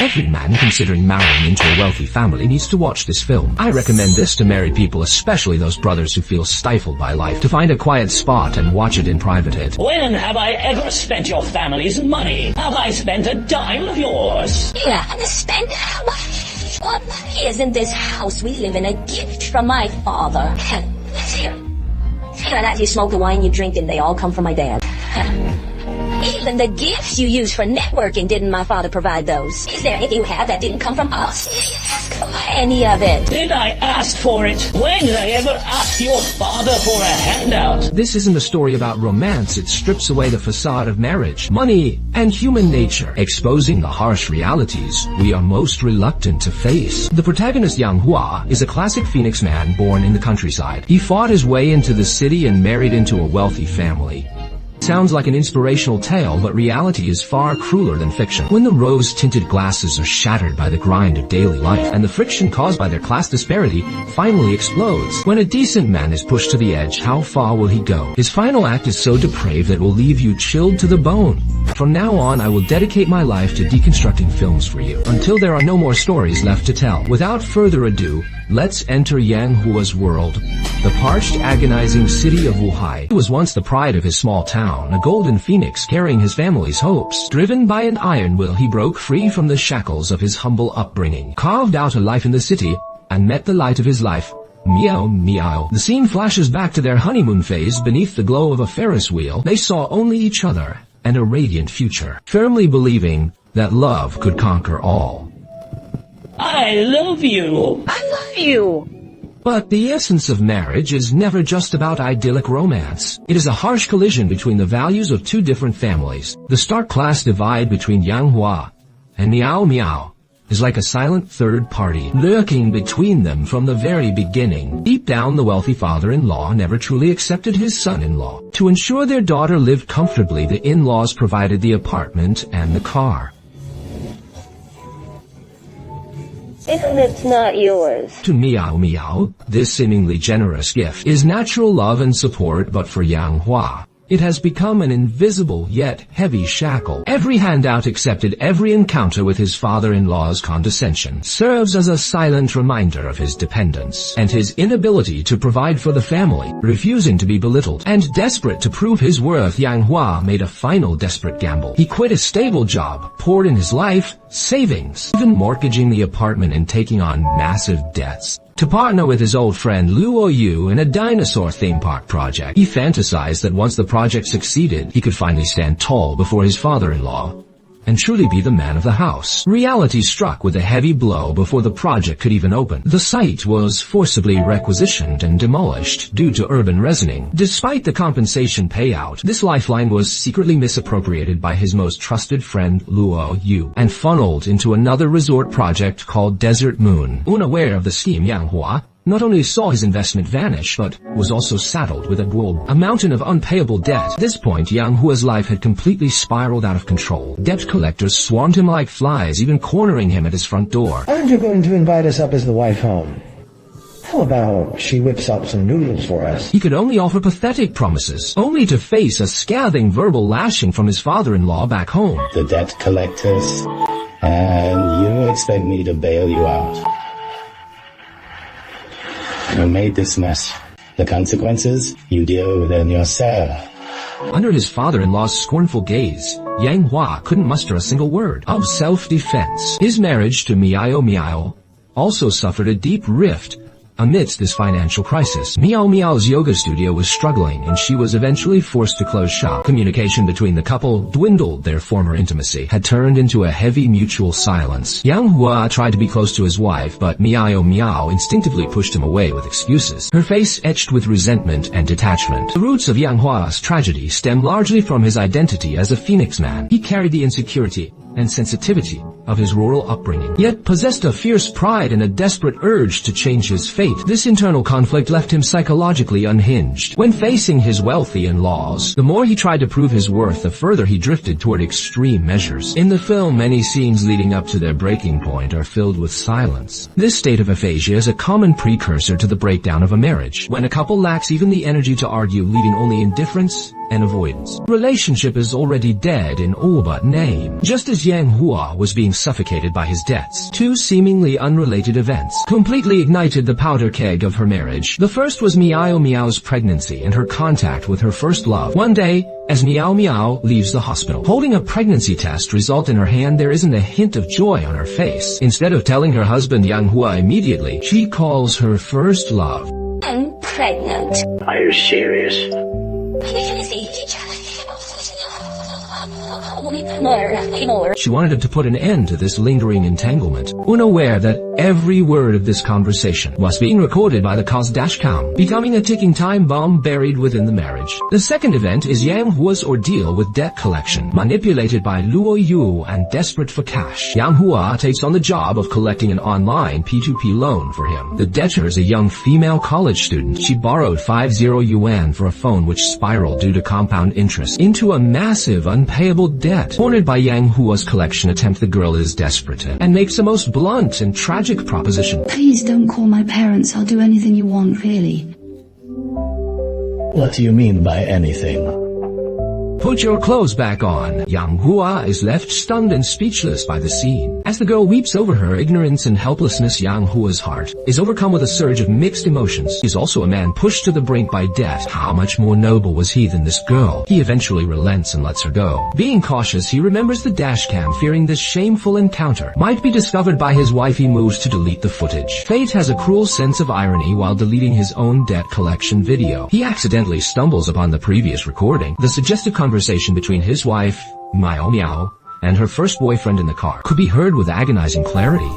Every man considering marrying into a wealthy family needs to watch this film. I recommend this to married people, especially those brothers who feel stifled by life, to find a quiet spot and watch it in private. When have I ever spent your family's money? Have I spent a dime of yours? You haven't spent what money is in this house we live in, a gift from my father. Here, that you smoke, the wine you drink, and they all come from my dad. Even the gifts you use for networking, didn't my father provide those? Is there anything you have that didn't come from us? Any of it? Did I ask for it? When did I ever ask your father for a handout? This isn't a story about romance. It strips away the facade of marriage, money, and human nature, exposing the harsh realities we are most reluctant to face. The protagonist Yang Hua is a classic Phoenix man born in the countryside. He fought his way into the city and married into a wealthy family. Sounds like an inspirational tale, but reality is far crueler than fiction. When the rose-tinted glasses are shattered by the grind of daily life, and the friction caused by their class disparity finally explodes. When a decent man is pushed to the edge, how far will he go? His final act is so depraved that it will leave you chilled to the bone. From now on, I will dedicate my life to deconstructing films for you, until there are no more stories left to tell. Without further ado, let's enter Yang Hua's world. The parched, agonizing city of Wuhai was once the pride of his small town, a golden phoenix carrying his family's hopes. Driven by an iron will, he broke free from the shackles of his humble upbringing, carved out a life in the city, and met the light of his life. Meow, meow. The scene flashes back to their honeymoon phase. Beneath the glow of a Ferris wheel, they saw only each other and a radiant future, firmly believing that love could conquer all. I love you. I love you. But the essence of marriage is never just about idyllic romance. It is a harsh collision between the values of two different families. The stark class divide between Yang Hua and Miao Miao is like a silent third party lurking between them from the very beginning. Deep down, the wealthy father-in-law never truly accepted his son-in-law. To ensure their daughter lived comfortably, the in-laws provided the apartment and the car. If it's not yours. To Miao Miao, this seemingly generous gift is natural love and support, but for Yang Hua, it has become an invisible yet heavy shackle. Every handout accepted, every encounter with his father-in-law's condescension serves as a silent reminder of his dependence and his inability to provide for the family. Refusing to be belittled and desperate to prove his worth, Yang Hua made a final desperate gamble. He quit a stable job, poured in his life, savings, even mortgaging the apartment and taking on massive debts to partner with his old friend Luo Yu in a dinosaur theme park project. He fantasized that once the project succeeded, he could finally stand tall before his father-in-law and truly be the man of the house. Reality struck with a heavy blow before the project could even open. The site was forcibly requisitioned and demolished due to urban rezoning. Despite the compensation payout, this lifeline was secretly misappropriated by his most trusted friend Luo Yu and funneled into another resort project called Desert Moon. Unaware of the scheme, Yang Hua not only saw his investment vanish, but was also saddled with a mountain of unpayable debt. At this point, Yang Hua's life had completely spiraled out of control. Debt collectors swarmed him like flies, even cornering him at his front door. Aren't you going to invite us up as the wife home? How about she whips up some noodles for us? He could only offer pathetic promises, only to face a scathing verbal lashing from his father-in-law back home. The debt collectors, and you expect me to bail you out? You made this mess. The consequences, you deal with them yourself. Under his father-in-law's scornful gaze, Yang Hua couldn't muster a single word of self-defense. His marriage to Miao Miao also suffered a deep rift amidst this financial crisis. Miao Miao's yoga studio was struggling, and she was eventually forced to close shop. Communication between the couple dwindled. Their former intimacy had turned into a heavy mutual silence. Yang Hua tried to be close to his wife, but Miao Miao instinctively pushed him away with excuses, her face etched with resentment and detachment. The roots of Yang Hua's tragedy stemmed largely from his identity as a Phoenix man. He carried the insecurity and sensitivity of his rural upbringing, yet possessed a fierce pride and a desperate urge to change his fate. This internal conflict left him psychologically unhinged. When facing his wealthy in-laws, the more he tried to prove his worth, the further he drifted toward extreme measures. In the film, many scenes leading up to their breaking point are filled with silence. This state of aphasia is a common precursor to the breakdown of a marriage, when a couple lacks even the energy to argue, leaving only indifference and avoidance. Relationship is already dead in all but name. Just as Yang Hua was being suffocated by his debts, two seemingly unrelated events completely ignited the powder keg of her marriage. The first was Miao Miao's pregnancy and her contact with her first love. One day, as Miao Miao leaves the hospital, holding a pregnancy test result in her hand, there isn't a hint of joy on her face. Instead of telling her husband Yang Hua immediately, she calls her first love. I'm pregnant. Are you serious? She wanted to put an end to this lingering entanglement, unaware that every word of this conversation was being recorded by the cause dashcam, becoming a ticking time bomb buried within the marriage. The second event is Yang Hua's ordeal with debt collection. Manipulated by Luo Yu and desperate for cash, Yang Hua takes on the job of collecting an online P2P loan for him. The debtor is a young female college student. She borrowed 50 yuan for a phone which spiraled due to compound interest into a massive unpayable debt. Cornered by Yang Hua's collection attempt, the girl is desperate and makes the most blunt and tragic proposition. Please don't call my parents. I'll do anything you want, really. What do you mean by anything? Put your clothes back on. Yang Hua is left stunned and speechless by the scene. As the girl weeps over her ignorance and helplessness, Yang Hua's heart is overcome with a surge of mixed emotions. He is also a man pushed to the brink by debt. How much more noble was he than this girl? He eventually relents and lets her go. Being cautious, he remembers the dashcam, fearing this shameful encounter might be discovered by his wife. He moves to delete the footage. Fate has a cruel sense of irony. While deleting his own debt collection video, he accidentally stumbles upon the previous recording. The suggestive conversation between his wife, Miao Miao, and her first boyfriend in the car could be heard with agonizing clarity.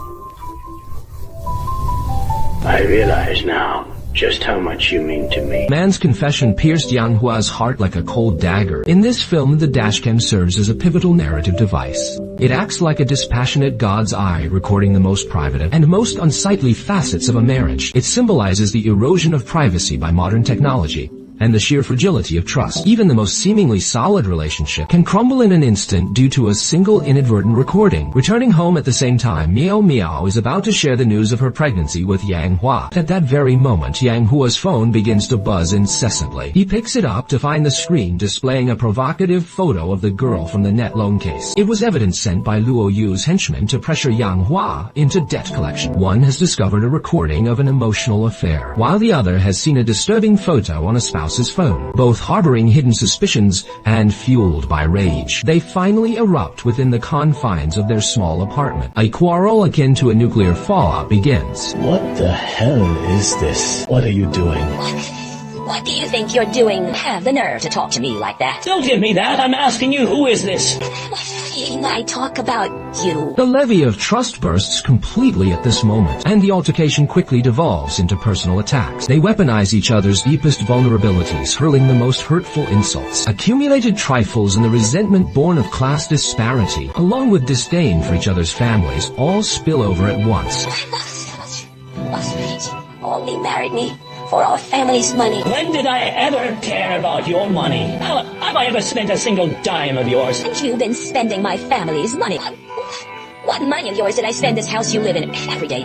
I realize now just how much you mean to me. Man's confession pierced Yang Hua's heart like a cold dagger. In this film, the dashcam serves as a pivotal narrative device. It acts like a dispassionate God's eye, recording the most private and most unsightly facets of a marriage. It symbolizes the erosion of privacy by modern technology and the sheer fragility of trust. Even the most seemingly solid relationship can crumble in an instant due to a single inadvertent recording. Returning home at the same time, Miao Miao is about to share the news of her pregnancy with Yang Hua. At that very moment, Yang Hua's phone begins to buzz incessantly. He picks it up to find the screen displaying a provocative photo of the girl from the net loan case. It was evidence sent by Luo Yu's henchmen to pressure Yang Hua into debt collection. One has discovered a recording of an emotional affair, while the other has seen a disturbing photo on a spouse's phone. Both harboring hidden suspicions and fueled by rage, they finally erupt within the confines of their small apartment. A quarrel akin to a nuclear fallout begins. What the hell is this? What are you doing? What do you think you're doing? Have the nerve to talk to me like that. Don't give me that. I'm asking you, who is this? I talk about you. The levee of trust bursts completely at this moment, and the altercation quickly devolves into personal attacks. They weaponize each other's deepest vulnerabilities, hurling the most hurtful insults. Accumulated trifles and the resentment born of class disparity, along with disdain for each other's families, all spill over at once. Only married me for our family's money. When did I ever care about your money? Have I ever spent a single dime of yours? And you've been spending my family's money. What money of yours did I spend this house you live in every day?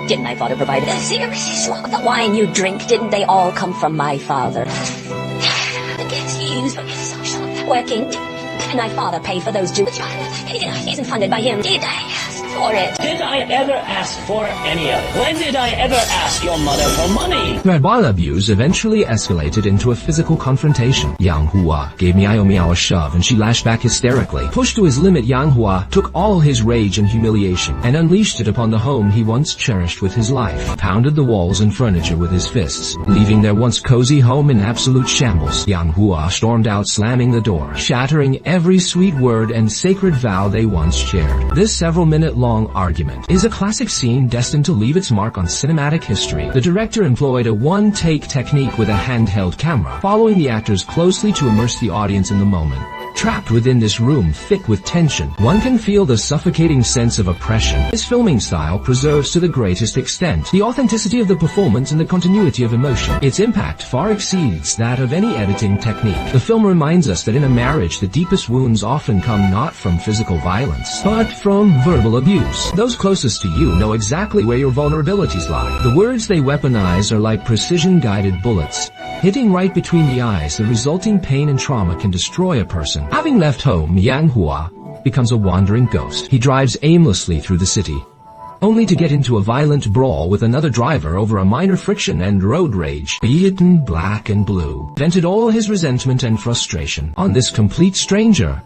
Didn't my father provide the cigarettes, the wine you drink? Didn't they all come from my father? The gifts you use for your social networking. Didn't my father pay for those jewels? It isn't funded by him. Did I ask for it? Did I ever ask for any of it? When did I ever ask your mother for money? Verbal abuse eventually escalated into a physical confrontation. Yang Hua gave Miao Miao a shove and she lashed back hysterically. Pushed to his limit, Yang Hua took all his rage and humiliation and unleashed it upon the home he once cherished with his life. Pounded the walls and furniture with his fists, leaving their once cozy home in absolute shambles. Yang Hua stormed out, slamming the door, shattering every sweet word and sacred vow they once shared. This several-minute-long argument is a classic scene destined to leave its mark on cinematic history. The director employed a one-take technique with a handheld camera, following the actors closely to immerse the audience in the moment. Trapped within this room thick with tension, one can feel the suffocating sense of oppression. His filming style preserves to the greatest extent the authenticity of the performance and the continuity of emotion. Its impact far exceeds that of any editing technique. The film reminds us that in a marriage, the deepest wounds often come not from physical violence, but from verbal abuse. Those closest to you know exactly where your vulnerabilities lie. The words they weaponize are like precision-guided bullets. Hitting right between the eyes, the resulting pain and trauma can destroy a person. Having left home, Yang Hua becomes a wandering ghost. He drives aimlessly through the city, only to get into a violent brawl with another driver over a minor friction and road rage. Beaten black and blue vented all his resentment and frustration on this complete stranger.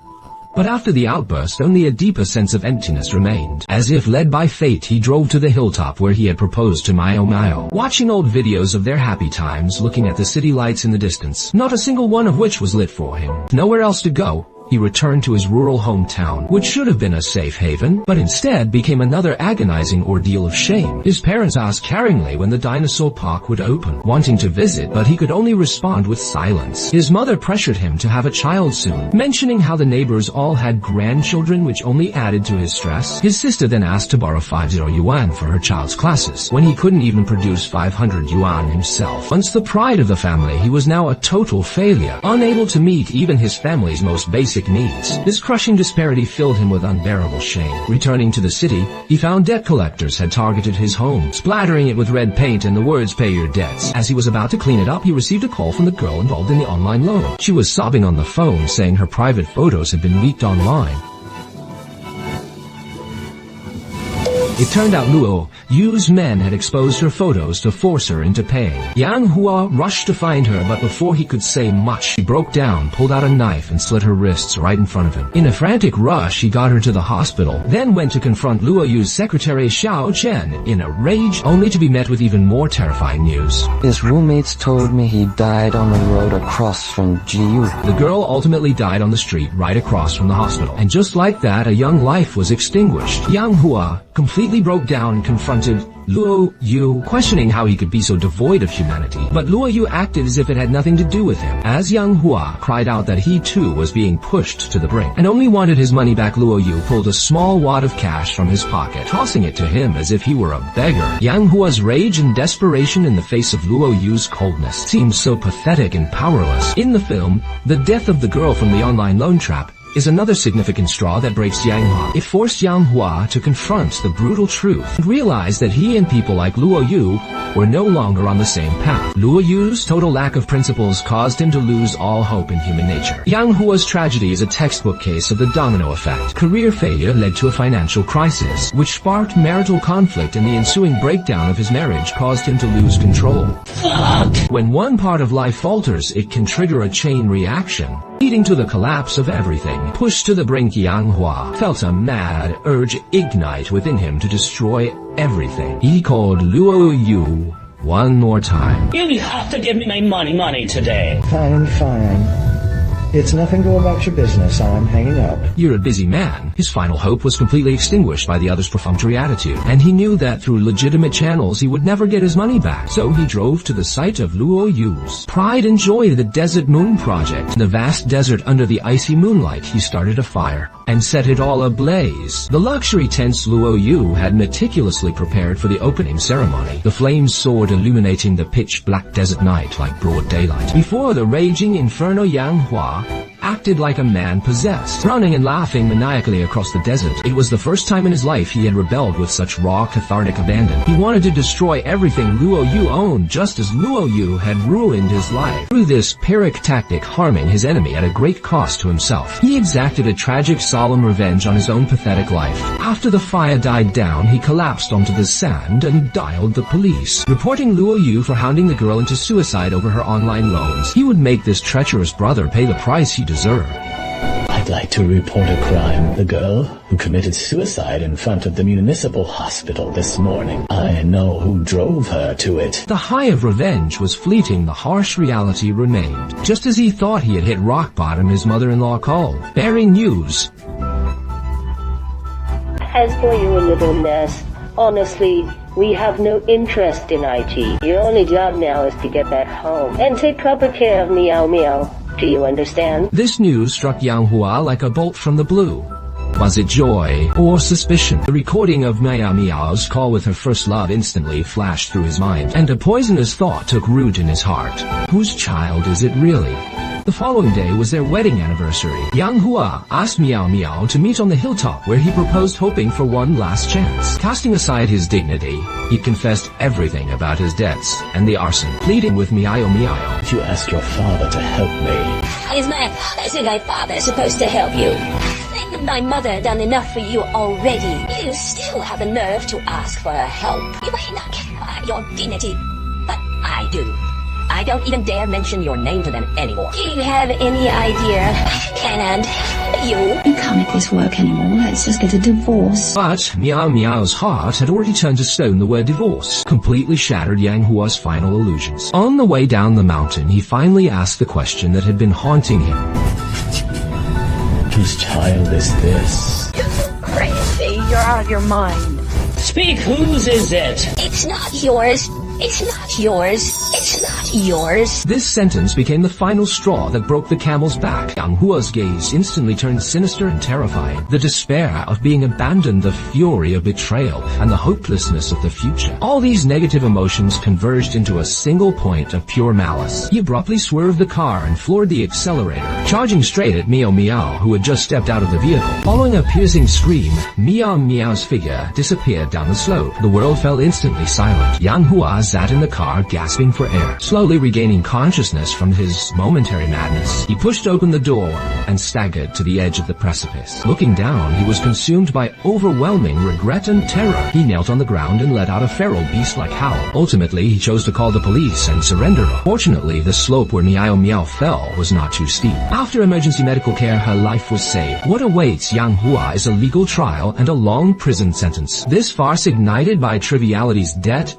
But after the outburst, only a deeper sense of emptiness remained. As if led by fate, he drove to the hilltop where he had proposed to Mio Mio. Watching old videos of their happy times, looking at the city lights in the distance, not a single one of which was lit for him. Nowhere else to go, he returned to his rural hometown, which should have been a safe haven, but instead became another agonizing ordeal of shame. His parents asked caringly when the dinosaur park would open, wanting to visit, but he could only respond with silence. His mother pressured him to have a child soon, mentioning how the neighbors all had grandchildren, which only added to his stress. His sister then asked to borrow 50 yuan for her child's classes, when he couldn't even produce 500 yuan himself. Once the pride of the family, he was now a total failure, unable to meet even his family's most basic needs. This crushing disparity filled him with unbearable shame. Returning to the city, he found debt collectors had targeted his home, splattering it with red paint and the words, "Pay your debts." As he was about to clean it up, he received a call from the girl involved in the online loan. She was sobbing on the phone, saying her private photos had been leaked online. It turned out Luo Yu's men had exposed her photos to force her into paying. Yang Hua rushed to find her, but before he could say much, she broke down, pulled out a knife, and slit her wrists right in front of him. In a frantic rush, he got her to the hospital, then went to confront Luo Yu's secretary Xiao Chen in a rage, only to be met with even more terrifying news. His roommates told me he died on the road across from Jiu. The girl ultimately died on the street right across from the hospital. And just like that, a young life was extinguished. Yang Hua completely broke down and confronted Luo Yu, questioning how he could be so devoid of humanity. But Luo Yu acted as if it had nothing to do with him. As Yang Hua cried out that he too was being pushed to the brink and only wanted his money back, Luo Yu pulled a small wad of cash from his pocket, tossing it to him as if he were a beggar. Yang Hua's rage and desperation in the face of Luo Yu's coldness seemed so pathetic and powerless. In the film, the death of the girl from the online loan trap is another significant straw that breaks Yang Hua. It forced Yang Hua to confront the brutal truth and realize that he and people like Luo Yu were no longer on the same path. Luo Yu's total lack of principles caused him to lose all hope in human nature. Yang Hua's tragedy is a textbook case of the domino effect. Career failure led to a financial crisis, which sparked marital conflict, and the ensuing breakdown of his marriage caused him to lose control. When one part of life falters, it can trigger a chain reaction, leading to the collapse of everything. Pushed to the brink, Yang Hua felt a mad urge ignite within him to destroy everything. He called Luo Yu one more time. You have to give me my money today. Fine, fine. It's nothing to about your business. I'm hanging up. You're a busy man. His final hope was completely extinguished by the other's perfunctory attitude, and he knew that through legitimate channels he would never get his money back. So he drove to the site of Luo Yu's pride and joy, the Desert Moon Project. In the vast desert under the icy moonlight, he started a fire and set it all ablaze. The luxury tents Luo Yu had meticulously prepared for the opening ceremony. The flames soared, illuminating the pitch-black desert night like broad daylight. Before the raging inferno, Yang Hua acted like a man possessed, running and laughing maniacally across the desert. It was the first time in his life he had rebelled with such raw, cathartic abandon. He wanted to destroy everything Luo Yu owned, just as Luo Yu had ruined his life. Through this Pyrrhic tactic, harming his enemy at a great cost to himself, he exacted a tragic, solemn revenge on his own pathetic life. After the fire died down, he collapsed onto the sand and dialed the police, reporting Luo Yu for hounding the girl into suicide over her online loans. He would make this treacherous brother pay the price he deserved. I'd like to report a crime. The girl who committed suicide in front of the municipal hospital this morning. I know who drove her to it. The high of revenge was fleeting. The harsh reality remained. Just as he thought he had hit rock bottom, his mother-in-law called, bearing news. As for your little mess, honestly, we have no interest in IT. Your only job now is to get back home and take proper care of Meow Meow. Do you understand? This news struck Yang Hua like a bolt from the blue. Was it joy or suspicion? The recording of Miao Miao's call with her first love instantly flashed through his mind, and a poisonous thought took root in his heart. Whose child is it really? The following day was their wedding anniversary. Yang Hua asked Miao Miao to meet on the hilltop where he proposed, hoping for one last chance. Casting aside his dignity, he confessed everything about his debts and the arson, pleading with Miao Miao. You ask your father to help me. Is my father supposed to help you? Ain't my mother done enough for you already? You still have the nerve to ask for her help. You may not care about your dignity, but I do. I don't even dare mention your name to them anymore. Do you have any idea can help you? You can't make this work anymore. Let's just get a divorce. But Miao Miao's heart had already turned to stone. The word divorce completely shattered Yang Hua's final illusions. On the way down the mountain, he finally asked the question that had been haunting him. Whose child is this? You're crazy. You're out of your mind. Speak, whose is it? It's not yours. It's not yours. It's not yours. This sentence became the final straw that broke the camel's back. Yang Hua's gaze instantly turned sinister and terrifying. The despair of being abandoned, the fury of betrayal, and the hopelessness of the future. All these negative emotions converged into a single point of pure malice. He abruptly swerved the car and floored the accelerator, charging straight at Miao Miao, who had just stepped out of the vehicle. Following a piercing scream, Miao Miao's figure disappeared down the slope. The world fell instantly silent. Yang Hua sat in the car, gasping for air. Slowly regaining consciousness from his momentary madness, he pushed open the door and staggered to the edge of the precipice. Looking down, he was consumed by overwhelming regret and terror. He knelt on the ground and let out a feral beast-like howl. Ultimately, he chose to call the police and surrender. Fortunately, the slope where Miao Miao fell was not too steep. After emergency medical care, her life was saved. What awaits Yang Hua is a legal trial and a long prison sentence. This farce, ignited by triviality's debt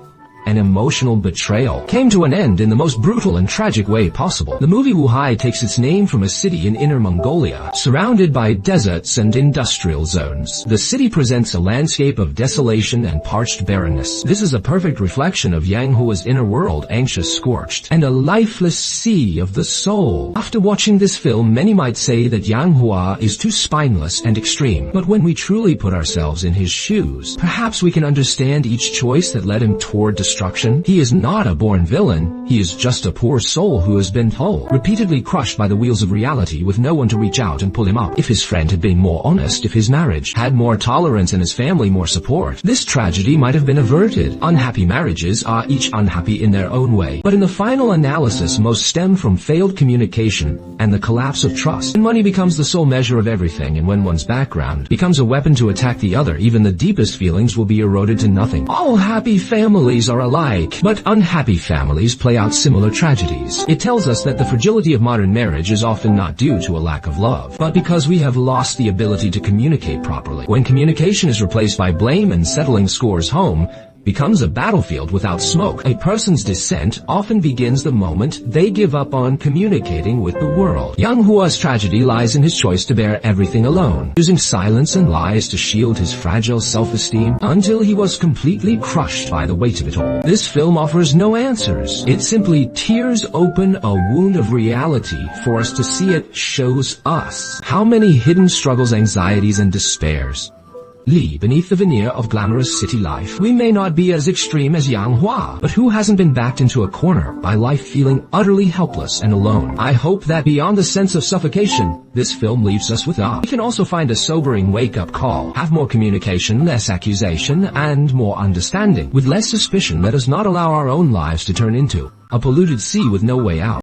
and emotional betrayal, came to an end in the most brutal and tragic way possible. The movie Wuhai takes its name from a city in Inner Mongolia, surrounded by deserts and industrial zones. The city presents a landscape of desolation and parched barrenness. This is a perfect reflection of Yang Hua's inner world, anxious, scorched, and a lifeless sea of the soul. After watching this film, many might say that Yang Hua is too spineless and extreme. But when we truly put ourselves in his shoes, perhaps we can understand each choice that led him toward destruction. He is not a born villain. He is just a poor soul who has been repeatedly crushed by the wheels of reality, with no one to reach out and pull him up. If his friend had been more honest, if his marriage had more tolerance and his family more support, this tragedy might have been averted. Unhappy marriages are each unhappy in their own way, but in the final analysis, most stem from failed communication and the collapse of trust. When money becomes the sole measure of everything, and when one's background becomes a weapon to attack the other, even the deepest feelings will be eroded to nothing. All happy families are alike, but unhappy families play out similar tragedies. It tells us that the fragility of modern marriage is often not due to a lack of love, but because we have lost the ability to communicate properly. When communication is replaced by blame and settling scores, home becomes a battlefield without smoke. A person's descent often begins the moment they give up on communicating with the world. Yang Hua's tragedy lies in his choice to bear everything alone, using silence and lies to shield his fragile self-esteem until he was completely crushed by the weight of it all. This film offers no answers. It simply tears open a wound of reality for us to see. It shows us how many hidden struggles, anxieties, and despairs lie beneath the veneer of glamorous city life. We may not be as extreme as Yang Hua, but who hasn't been backed into a corner by life feeling utterly helpless and alone? I hope that beyond the sense of suffocation, this film leaves us with awe. We can also find a sobering wake-up call. Have more communication, less accusation, and more understanding. With less suspicion, let us not allow our own lives to turn into a polluted sea with no way out.